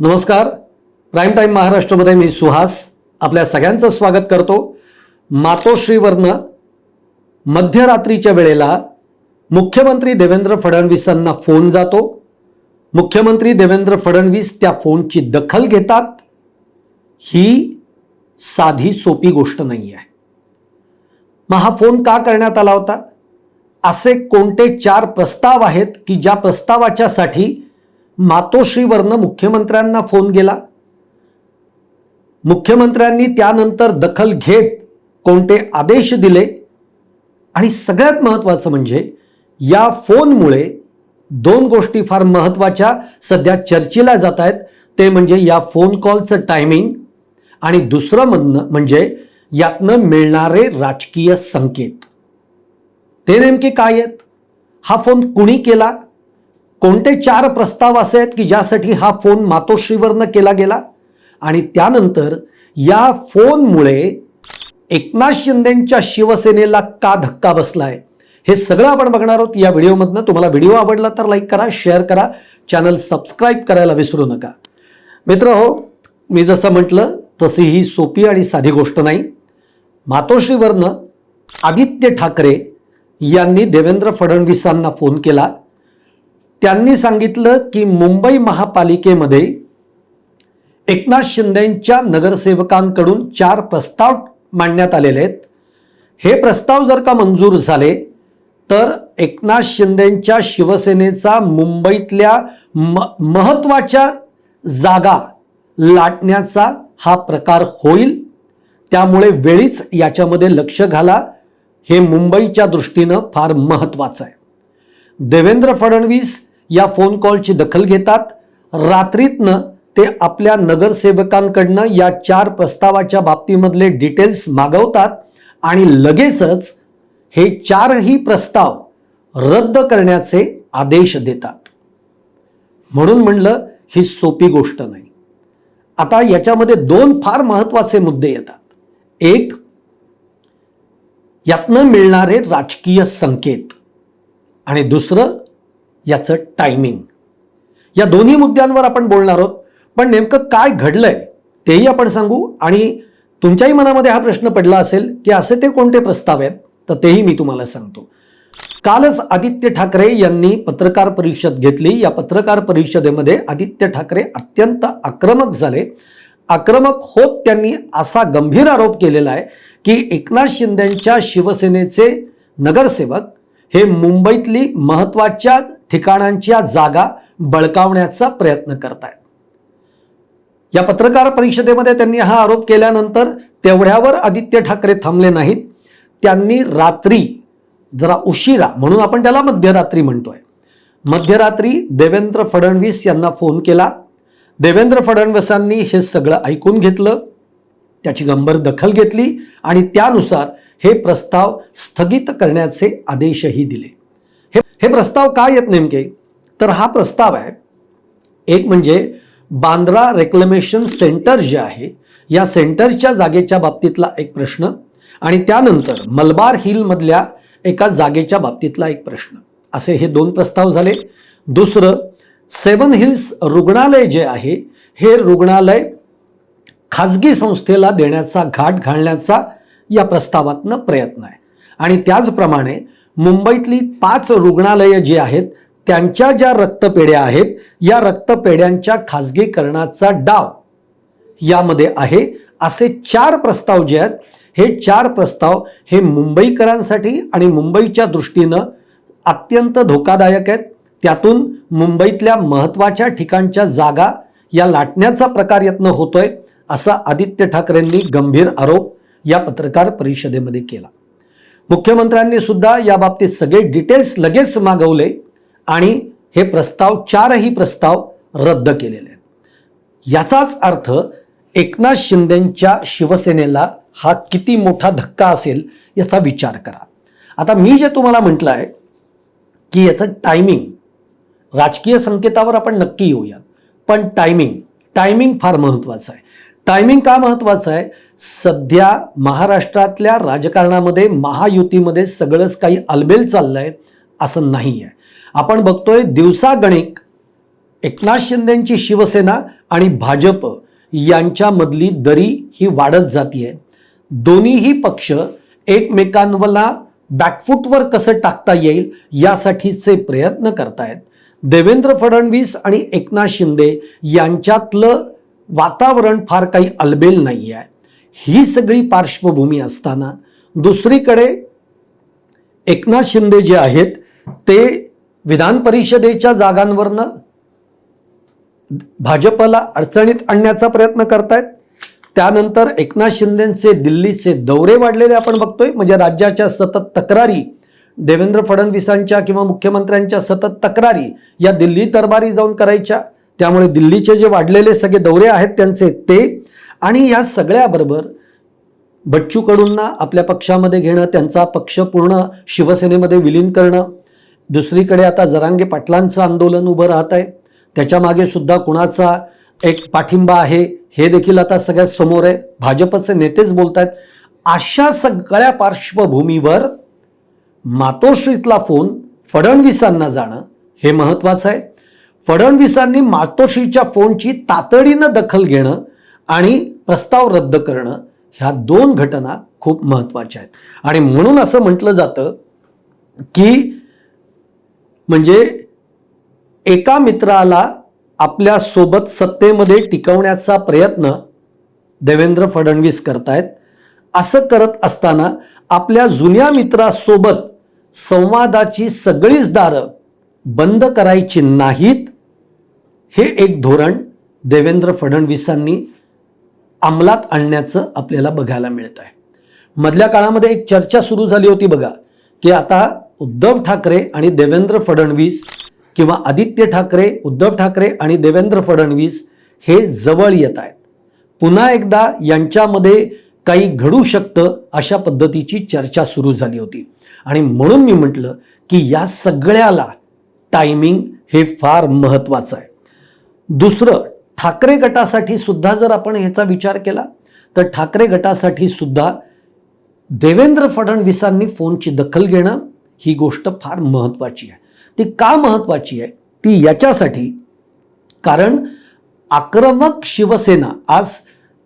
नमस्कार. Prime time महाराष्ट्रामध्ये मी सुहास आपल्या सगळ्यांचं स्वागत करतो. मातोश्रीवरनं मध्यरात्रीच्या वेळेला मुख्यमंत्री देवेंद्र फडणवीसांना फोन जातो. मुख्यमंत्री देवेंद्र फडणवीस त्या फोनची दखल घेतात. ही साधी सोपी गोष्ट नाही आहे. मग हा फोन का करण्यात आला होता? असे कोणते 4 प्रस्ताव आहेत की ज्या प्रस्तावाच्यासाठी मातोश्रीवरनं मुख्यमंत्र्यांना फोन गेला? मुख्यमंत्र्यांनी त्यानंतर दखल घेत कोणते आदेश दिले? आणि सगळ्यात महत्त्वाचं म्हणजे या फोनमुळे 2 गोष्टी फार महत्त्वाच्या सध्या चर्चेला जात आहेत. ते म्हणजे या फोन कॉलचं टायमिंग आणि दुसरं म्हणजे यातनं मिळणारे राजकीय संकेत. ते नेमके काय आहेत? हा फोन कुणी केला? कोणते 4 प्रस्ताव असे आहेत की ज्यासाठी हा फोन मातोश्रीवरनं केला गेला? आणि त्यानंतर या फोनमुळे एकनाथ शिंदेंच्या शिवसेनेला का धक्का बसलाय हे सगळं आपण बघणार आहोत या व्हिडिओमधनं. तुम्हाला व्हिडिओ आवडला तर लाईक करा, शेअर करा, चॅनल सबस्क्राईब करायला विसरू नका. मित्रहो, मी जसं म्हटलं तशी ही सोपी आणि साधी गोष्ट नाही. मातोश्रीवरनं आदित्य ठाकरे यांनी देवेंद्र फडणवीसांना फोन केला. त्यांनी सांगितलं की मुंबई महापालिकेमध्ये एकनाथ शिंदेंच्या नगरसेवकांकडून 4 प्रस्ताव मांडण्यात आलेले आहेत. हे प्रस्ताव जर का मंजूर झाले तर एकनाथ शिंदेंच्या शिवसेनेचा मुंबईतल्या महत्त्वाच्या जागा लाटण्याचा हा प्रकार होईल. त्यामुळे वेळीच याच्यामध्ये लक्ष घाला. हे मुंबईच्या दृष्टीनं फार महत्त्वाचं आहे. देवेंद्र फडणवीस या फोन कॉलची दखल घेतात. रात्रीतनं ते आपल्या नगरसेवकांकडनं या 4 प्रस्तावाच्या बाबतीमधले डिटेल्स मागवतात आणि लगेचच हे 4ही प्रस्ताव रद्द करण्याचे आदेश देतात. म्हणून म्हणलं ही सोपी गोष्ट नाही. आता याच्यामध्ये 2 फार महत्त्वाचे मुद्दे येतात. एक, यातनं मिळणारे राजकीय संकेत आणि दुसरं याचं टायमिंग. या दोन्ही मुद्द्यांवर आपण बोलणार आहोत. पण नेमकं काय घडलंय तेही आपण सांगू. आणि तुमच्याही मनामध्ये हा प्रश्न पडला असेल की असे ते कोणते प्रस्ताव आहेत, तर तेही मी तुम्हाला सांगतो. कालच आदित्य ठाकरे यांनी पत्रकार परिषद घेतली. या पत्रकार परिषदेमध्ये आदित्य ठाकरे अत्यंत आक्रमक झाले. आक्रमक होत त्यांनी असा गंभीर आरोप केलेला आहे की एकनाथ शिंदेंच्या शिवसेनेचे नगरसेवक हे मुंबईतली महत्त्वाच्या ठिकाणांच्या जागा बळकावण्याचा प्रयत्न करतायत. या पत्रकार परिषदेमध्ये त्यांनी हा आरोप केल्यानंतर तेवढ्यावर आदित्य ठाकरे थांबले नाहीत. त्यांनी रात्री जरा उशिरा, म्हणून आपण त्याला मध्यरात्री म्हणतोय, मध्यरात्री देवेंद्र फडणवीस यांना फोन केला. देवेंद्र फडणवीसांनी हे सगळं ऐकून घेतलं, त्याची गंभीर दखल घेतली आणि त्यानुसार हे प्रस्ताव स्थगित करण्याचे आदेशही दिले. हे प्रस्ताव काय आहेत नेमके? तर हा प्रस्ताव आहे, एक म्हणजे बांद्रा रेक्लेमेशन सेंटर जे आहे या सेंटरच्या जागेच्या बाबतीतला एक प्रश्न आणि त्यानंतर मलबार हिलमधल्या एका जागेच्या बाबतीतला एक प्रश्न, असे हे 2 प्रस्ताव झाले. दुसरं, 7 हिल्स रुग्णालय जे आहे हे रुग्णालय खाजगी संस्थेला देण्याचा घाट घालण्याचा या प्रस्तावातनं प्रयत्न आहे. आणि त्याचप्रमाणे मुंबईतली 5 रुग्णालयं जी आहेत त्यांच्या ज्या रक्तपेढ्या आहेत या रक्तपेढ्यांच्या खाजगीकरणाचा डाव यामध्ये आहे. असे 4 प्रस्ताव जे आहेत हे 4 प्रस्ताव हे मुंबईकरांसाठी आणि मुंबईच्या दृष्टीनं अत्यंत धोकादायक आहेत. त्यातून मुंबईतल्या महत्त्वाच्या ठिकाणच्या जागा या लाटण्याचा प्रकार यातनं होतोय असा आदित्य ठाकरेंनी गंभीर आरोप या पत्रकार परिषदेमध्ये केला. मुख्यमंत्र्यांनी सुद्धा या बाबतीत सगळे डिटेल्स लगेच मागवले आणि हे प्रस्ताव 4ही प्रस्ताव रद्द केलेले आहेत. याचाच अर्थ एकनाथ शिंदेंच्या शिवसेनेला हा किती मोठा धक्का असेल याचा विचार करा. आता मी जे तुम्हाला म्हटलं आहे की याचं टायमिंग, राजकीय संकेतावर आपण नक्की येऊयात, पण टायमिंग फार महत्त्वाचं आहे. टायमिंग का महत्त्वाचं आहे? सध्या महाराष्ट्रातल्या राजकारणामध्ये महायुतीमध्ये सगळंच काही अलबेल चाललंय असं नाही आहे. आपण बघतोय दिवसागणिक एकनाथ शिंदेंची शिवसेना आणि भाजप यांच्यामधली दरी ही वाढत जातीये. दोन्हीही पक्ष एकमेकांना बॅकफूटवर कसं टाकता येईल यासाठीचे प्रयत्न करतायत. देवेंद्र फडणवीस आणि एकनाथ शिंदे यांच्यातलं वातावरण फार काही अलबेल नाही आहे. ही सगळी पार्श्वभूमी असताना दुसरीकडे एकनाथ शिंदे जे आहेत ते विधान परिषदेच्या जागांवरनं भाजपला अडचणीत आणण्याचा प्रयत्न करतायत. त्यानंतर एकनाथ शिंदेचे दिल्लीचे दौरे वाढलेले आपण बघतोय. म्हणजे राज्याच्या सतत तक्रारी, देवेंद्र फडणवीसांच्या किंवा मुख्यमंत्र्यांच्या सतत तक्रारी या दिल्ली दरबारी जाऊन करायच्या. त्यामुळे दिल्लीचे जे वाढलेले सगळे दौरे आहेत त्यांचे ते, आणि या सगळ्याबरोबर बच्चू कडूंना आपल्या पक्षामध्ये घेणं, त्यांचा पक्ष पूर्ण शिवसेनेमध्ये विलीन करणं. दुसरीकडे आता जरांगे पाटलांचं आंदोलन उभं राहत आहे. त्याच्या मागे सुद्धा कुणाचा एक पाठिंबा आहे हे देखील आता सगळ्यात समोर आहे. भाजपचे नेतेच बोलत आहेत. अशा सगळ्या पार्श्वभूमीवर मातोश्रीतला फोन फडणवीसांना जाणं हे महत्त्वाचं आहे. फडणवीसांनी मातोश्रीच्या फोनची तातडीनं दखल घेणं आणि प्रस्ताव रद्द करणं, ह्या दोन घटना खूप महत्त्वाच्या आहेत. आणि म्हणून असं म्हटलं जातं की म्हणजे एका मित्राला आपल्या सोबत सत्तेमध्ये टिकवण्याचा प्रयत्न देवेंद्र फडणवीस करतायत. असं करत असताना आपल्या जुन्या मित्रासोबत संवादाची सगळीच दारं बंद करायची नाहीत, हे एक धोरण देवेंद्र फडणवीसांनी अंमलात आणण्याचं आपल्याला बघायला मिळत आहे. मधल्या काळामध्ये एक चर्चा सुरू झाली होती बघा, की आता उद्धव ठाकरे आणि देवेंद्र फडणवीस किंवा आदित्य ठाकरे, उद्धव ठाकरे आणि देवेंद्र फडणवीस हे जवळ येत आहेत. पुन्हा एकदा यांच्यामध्ये काही घडू शकतं अशा पद्धतीची चर्चा सुरू झाली होती. आणि म्हणून मी म्हटलं की या सगळ्याला टायमिंग हे फार महत्त्वाचं आहे. दुसरं, ठाकरे गटासाठी सुद्धा जर आपण ह्याचा विचार केला तर ठाकरे गटासाठी सुद्धा देवेंद्र फडणवीसांनी फोनची दखल घेणं ही गोष्ट फार महत्त्वाची आहे. ती का महत्त्वाची आहे? ती याच्यासाठी कारण आक्रमक शिवसेना, आज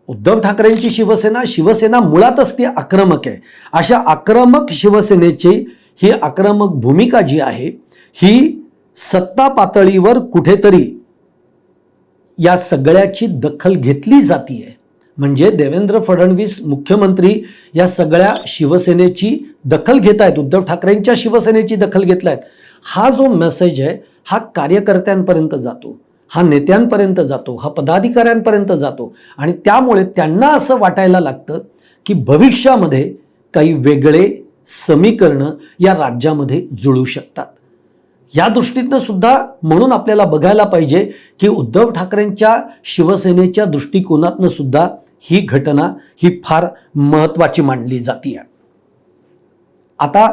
उद्धव ठाकरेंची शिवसेना मुळातच ती आक्रमक आहे. अशा आक्रमक शिवसेनेची ही आक्रमक भूमिका जी आहे ही सत्ता पातळीवर कुठेतरी या सगळ्याची दखल घेतली जातीये. म्हणजे देवेंद्र फडणवीस मुख्यमंत्री या सगळ्या शिवसेनेची दखल घेत आहेत, उद्धव ठाकरेंच्या शिवसेनेची दखल घेतलायत. हा जो मेसेज आहे हा कार्यकर्त्यांपर्यंत जातो, हा नेत्यांपर्यंत जातो, हा पदाधिकाऱ्यांपर्यंत जातो. आणि त्यामुळे त्यांना असं वाटायला लागतं की भविष्यामध्ये काही वेगळे समीकरणं या राज्यामध्ये जुळू शकतात. या दृष्टीतनं सुद्धा म्हणून आपल्याला बघायला पाहिजे की उद्धव ठाकरेंच्या शिवसेनेच्या दृष्टिकोनातनं सुद्धा ही घटना ही फार महत्त्वाची मानली जाते. आता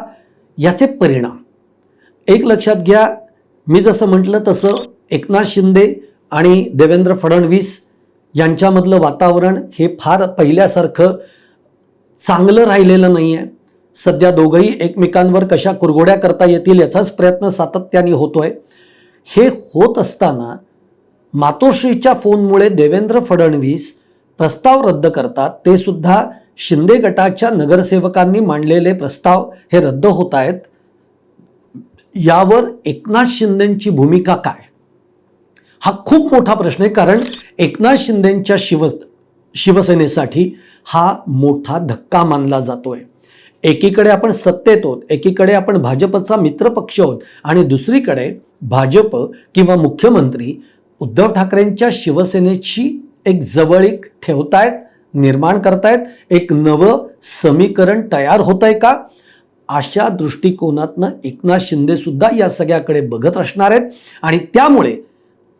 याचे परिणाम एक लक्षात घ्या. मी जसं म्हटलं तसं एकनाथ शिंदे आणि देवेंद्र फडणवीस यांच्यामधलं वातावरण हे फार पहिल्यासारखं चांगलं राहिलेलं नाही आहे. सध्या दोघंही एकमेकांवर कशा कुरघोड्या करता येतील याचाच प्रयत्न सातत्याने होतोय. हे होत असताना मातोश्रीच्या फोनमुळे देवेंद्र फडणवीस प्रस्ताव रद्द करतात. ते सुद्धा शिंदे गटाच्या नगरसेवकांनी मांडलेले प्रस्ताव हे रद्द होत आहेत. यावर एकनाथ शिंदेंची भूमिका काय, हा खूप मोठा प्रश्न आहे. कारण एकनाथ शिंदेंच्या शिवसेनेसाठी हा मोठा धक्का मानला जातोय. एकीकडे आपण सत्तेत आहोत, एकीकडे आपण भाजपचा मित्रपक्ष आहोत आणि दुसरीकडे भाजप किंवा मुख्यमंत्री उद्धव ठाकरेंच्या शिवसेनेची एक जवळीक ठेवतायत, निर्माण करतायत. एक नवं समीकरण तयार होत आहे का, अशा दृष्टिकोनातनं एकनाथ शिंदे सुद्धा या सगळ्याकडे बघत असणार आहेत. आणि त्यामुळे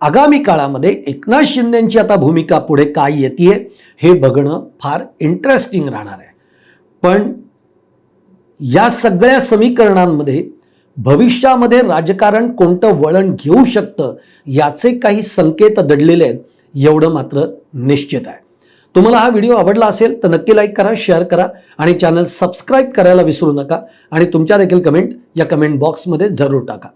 आगामी काळामध्ये एकनाथ शिंदेंची आता भूमिका पुढे काय येते हे बघणं फार इंटरेस्टिंग राहणार आहे. पण या सगळ्या समीकरणांमध्ये भविष्यामध्ये राजकारण कोणतं वळण घेऊ शकतं याचे काही संकेत दडलेले आहेत, एवढं मात्र निश्चित आहे. तुम्हाला हा व्हिडिओ आवडला असेल तर नक्की लाईक करा, शेअर करा आणि चॅनल सबस्क्राईब करायला विसरू नका. आणि तुमच्या देखील कमेंट या कमेंट बॉक्समध्ये जरूर टाका.